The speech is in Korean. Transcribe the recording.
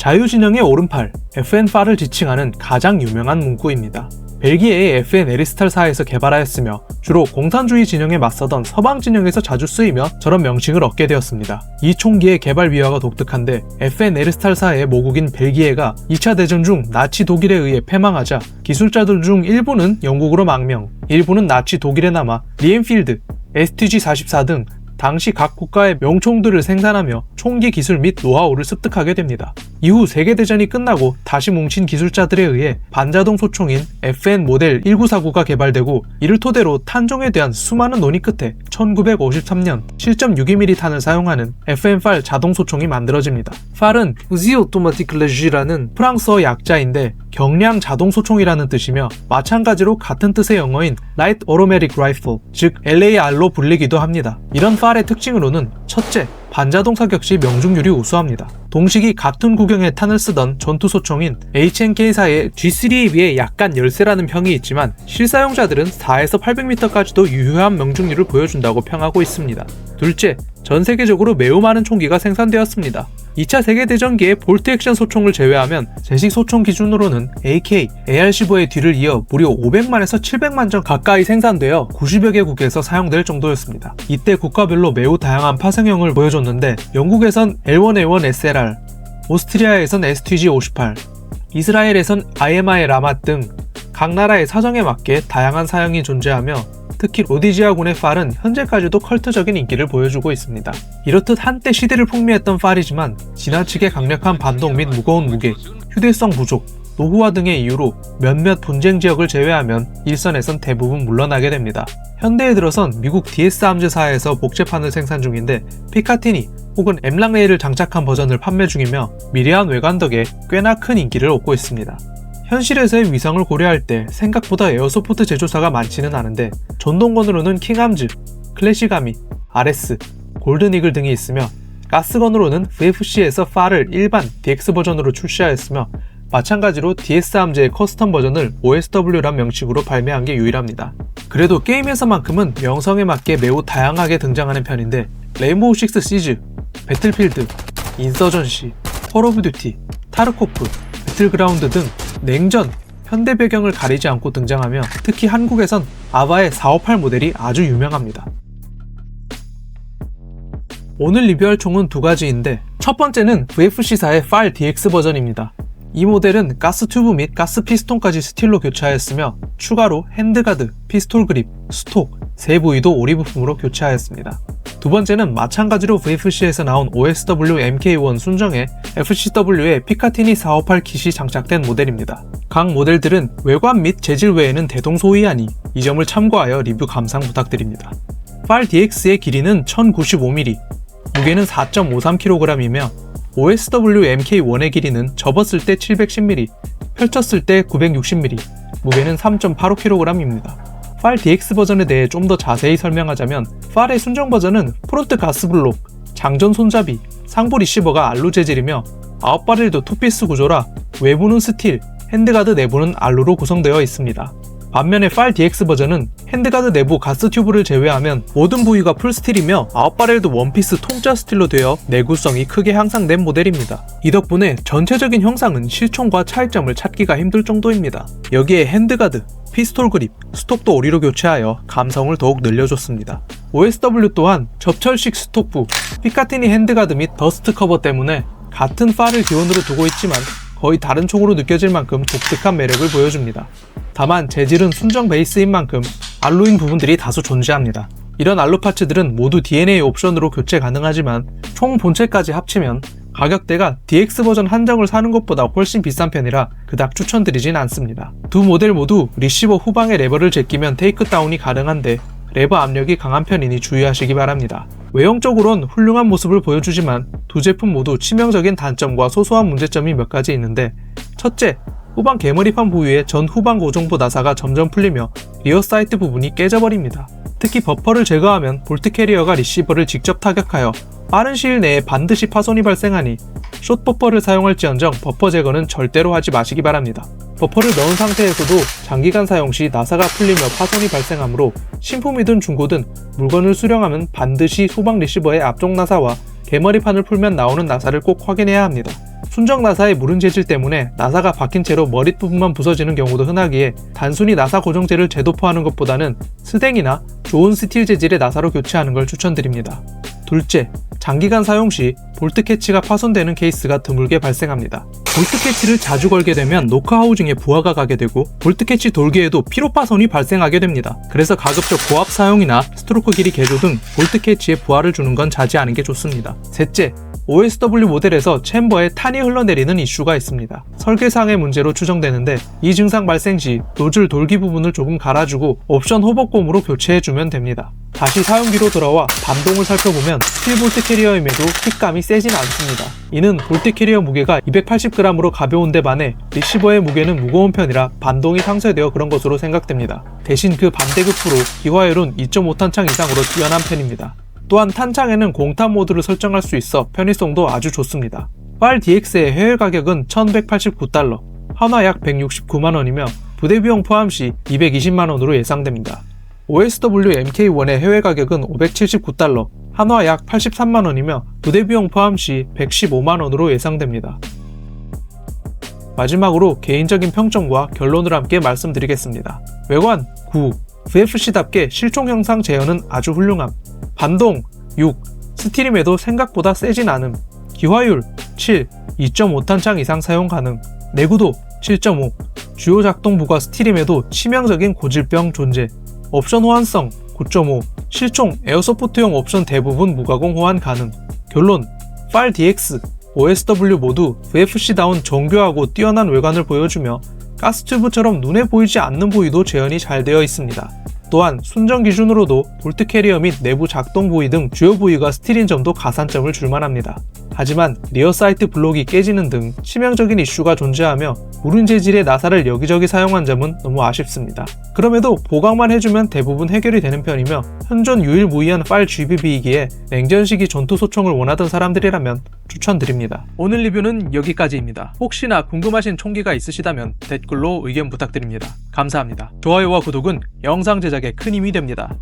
자유진영의 오른팔, FN-FAR을 지칭하는 가장 유명한 문구입니다. 벨기에의 FN 에리스탈사에서 개발하였으며 주로 공산주의 진영에 맞서던 서방 진영에서 자주 쓰이며 저런 명칭을 얻게 되었습니다. 이 총기의 개발 비화가 독특한데 FN 에리스탈사의 모국인 벨기에가 2차 대전 중 나치 독일에 의해 패망하자 기술자들 중 일부는 영국으로 망명, 일부는 나치 독일에 남아 리엔필드, STG-44 등 당시 각 국가의 명총들을 생산하며 총기 기술 및 노하우를 습득하게 됩니다. 이후 세계대전이 끝나고 다시 뭉친 기술자들에 의해 반자동 소총인 FN 모델 1949가 개발되고 이를 토대로 탄종에 대한 수많은 논의 끝에 1953년 7.62mm 탄을 사용하는 FN-FAR 자동 소총이 만들어집니다. FAR은 Fusil Automatique Légier라는 프랑스어 약자인데 경량 자동 소총이라는 뜻이며 마찬가지로 같은 뜻의 영어인 Light Automatic Rifle, 즉 LAR로 불리기도 합니다. 이런 FAR의 특징으로는 첫째, 반자동 사격 시 명중률이 우수합니다. 동시기 같은 구경의 탄을 쓰던 전투소총인 HNK사의 G3에 비해 약간 열세라는 평이 있지만 실사용자들은 4에서 800m까지도 유효한 명중률을 보여준다고 평하고 있습니다. 둘째, 전 세계적으로 매우 많은 총기가 생산되었습니다. 2차 세계대전기의 볼트 액션 소총을 제외하면 제식 소총 기준으로는 AK, AR-15의 뒤를 이어 무려 500만에서 700만 정 가까이 생산되어 90여 개국에서 사용될 정도였습니다. 이때 국가별로 매우 다양한 파생형을 보여줬는데 영국에선 L1A1 SLR, 오스트리아에선 STG-58, 이스라엘에선 IMI 라맛 등 각 나라의 사정에 맞게 다양한 사양이 존재하며 특히 로디지아군의 FAR은 현재까지도 컬트적인 인기를 보여주고 있습니다. 이렇듯 한때 시대를 풍미했던 FAR이지만 지나치게 강력한 반동 및 무거운 무게, 휴대성 부족, 노후화 등의 이유로 몇몇 분쟁 지역을 제외하면 일선에선 대부분 물러나게 됩니다. 현대에 들어선 미국 DS 함재사에서 복제판을 생산 중인데 피카티니 혹은 엠랑레이를 장착한 버전을 판매 중이며 미래한 외관 덕에 꽤나 큰 인기를 얻고 있습니다. 현실에서의 위상을 고려할 때 생각보다 에어소프트 제조사가 많지는 않은데 전동건으로는 킹암즈, 클래시가미, RS, 골든이글 등이 있으며 가스건으로는 VFC에서 FAR을 일반 DX 버전으로 출시하였으며 마찬가지로 DS 함재의 커스텀 버전을 OSW란 명칭으로 발매한 게 유일합니다. 그래도 게임에서만큼은 명성에 맞게 매우 다양하게 등장하는 편인데 레인보우 식스 시즈, 배틀필드, 인서전시, 콜 오브 듀티, 타르코프, 배틀그라운드 등 냉전, 현대 배경을 가리지 않고 등장하며 특히 한국에선 아바의 458 모델이 아주 유명합니다. 오늘 리뷰할 총은 두 가지인데 첫 번째는 VFC사의 FAR DX 버전입니다. 이 모델은 가스 튜브 및 가스 피스톤까지 스틸로 교체하였으며 추가로 핸드가드, 피스톨 그립, 스톡, 세 부위도 오리 부품으로 교체하였습니다. 두 번째는 마찬가지로 VFC에서 나온 OSW MK1 순정에 FCW의 피카티니 458 킷이 장착된 모델입니다. 각 모델들은 외관 및 재질 외에는 대동소이하니 이 점을 참고하여 리뷰 감상 부탁드립니다. FAR DX의 길이는 1095mm, 무게는 4.53kg이며 OSW MK1의 길이는 접었을 때 710mm, 펼쳤을 때 960mm, 무게는 3.85kg입니다. FAR DX 버전에 대해 좀 더 자세히 설명하자면 FAR의 순정 버전은 프론트 가스블록, 장전 손잡이, 상부 리시버가 알루 재질이며 아웃바렐도 투피스 구조라 외부는 스틸, 핸드가드 내부는 알루로 구성되어 있습니다. 반면에 FAR DX 버전은 핸드가드 내부 가스 튜브를 제외하면 모든 부위가 풀스틸이며 아웃바렐도 원피스 통짜 스틸로 되어 내구성이 크게 향상된 모델입니다. 이 덕분에 전체적인 형상은 실총과 차이점을 찾기가 힘들 정도입니다. 여기에 핸드가드, 피스톨 그립, 스톡도 오리로 교체하여 감성을 더욱 늘려줬습니다. OSW 또한 접철식 스톡부, 피카티니 핸드가드 및 더스트 커버 때문에 같은 FAR을 기원으로 두고 있지만 거의 다른 총으로 느껴질 만큼 독특한 매력을 보여줍니다. 다만 재질은 순정 베이스인 만큼 알루인 부분들이 다소 존재합니다. 이런 알루 파츠들은 모두 DNA 옵션으로 교체 가능하지만 총 본체까지 합치면 가격대가 DX 버전 한정을 사는 것보다 훨씬 비싼 편이라 그닥 추천드리진 않습니다. 두 모델 모두 리시버 후방에 레버를 제끼면 테이크다운이 가능한데 레버 압력이 강한 편이니 주의하시기 바랍니다. 외형적으론 훌륭한 모습을 보여주지만 두 제품 모두 치명적인 단점과 소소한 문제점이 몇 가지 있는데 첫째, 후방 개머리판 부위의 전 후방 고정부 나사가 점점 풀리며 리어 사이트 부분이 깨져버립니다. 특히 버퍼를 제거하면 볼트 캐리어가 리시버를 직접 타격하여 빠른 시일 내에 반드시 파손이 발생하니 숏 버퍼를 사용할지언정 버퍼 제거는 절대로 하지 마시기 바랍니다. 버퍼를 넣은 상태에서도 장기간 사용 시 나사가 풀리며 파손이 발생하므로 신품이든 중고든 물건을 수령하면 반드시 후방 리시버의 앞쪽 나사와 개머리판을 풀면 나오는 나사를 꼭 확인해야 합니다. 순정 나사의 무른 재질 때문에 나사가 박힌 채로 머릿 부분만 부서지는 경우도 흔하기에 단순히 나사 고정제를 재도포하는 것보다는 스댕이나 좋은 스틸 재질의 나사로 교체하는 걸 추천드립니다. 둘째, 장기간 사용 시 볼트 캐치가 파손되는 케이스가 드물게 발생합니다. 볼트 캐치를 자주 걸게 되면 노크 하우징에 부하가 가게 되고 볼트 캐치 돌기에도 피로 파손이 발생하게 됩니다. 그래서 가급적 고압 사용이나 스트로크 길이 개조 등 볼트 캐치에 부하를 주는 건 자제하는 게 좋습니다. 셋째, OSW 모델에서 챔버에 탄이 흘러내리는 이슈가 있습니다. 설계상의 문제로 추정되는데 이 증상 발생 시 노즐 돌기 부분을 조금 갈아주고 옵션 호복곰으로 교체해주면 됩니다. 다시 사용기로 돌아와 반동을 살펴보면 스틸 볼트 캐리어임에도 킥감이 세진 않습니다. 이는 볼트 캐리어 무게가 280g으로 가벼운데 반해 리시버의 무게는 무거운 편이라 반동이 상쇄되어 그런 것으로 생각됩니다. 대신 그 반대급부로 기화율은 2.5탄창 이상으로 뛰어난 편입니다. 또한 탄창에는 공탄 모드를 설정할 수 있어 편의성도 아주 좋습니다. FAR DX의 해외 가격은 1189달러, 한화 약 169만원이며 부대 비용 포함 시 220만원으로 예상됩니다. OSW MK1의 해외 가격은 579달러, 한화 약 83만원이며 부대 비용 포함 시 115만원으로 예상됩니다. 마지막으로 개인적인 평점과 결론을 함께 말씀드리겠습니다. 외관 9, VFC답게 실총 형상 제어는 아주 훌륭함. 반동 6, 스틸임에도 생각보다 세진 않음. 기화율 7, 2.5탄창 이상 사용 가능. 내구도 7.5, 주요 작동부가 스틸임에도 치명적인 고질병 존재. 옵션 호환성 9.5, 실총 에어소프트용 옵션 대부분 무가공 호환 가능. 결론, FAR DX, OSW 모두 VFC다운 정교하고 뛰어난 외관을 보여주며 가스튜브처럼 눈에 보이지 않는 부위도 재현이 잘 되어 있습니다. 또한 순정 기준으로도 볼트 캐리어 및 내부 작동 부위 등 주요 부위가 스틸인 점도 가산점을 줄만합니다. 하지만 리어 사이트 블록이 깨지는 등 치명적인 이슈가 존재하며 무른 재질의 나사를 여기저기 사용한 점은 너무 아쉽습니다. 그럼에도 보강만 해주면 대부분 해결이 되는 편이며 현존 유일무이한 FAR GBB이기에 냉전 시기 전투 소총을 원하던 사람들이라면 추천드립니다. 오늘 리뷰는 여기까지입니다. 혹시나 궁금하신 총기가 있으시다면 댓글로 의견 부탁드립니다. 감사합니다. 좋아요와 구독은 영상 제작에 큰 힘이 됩니다.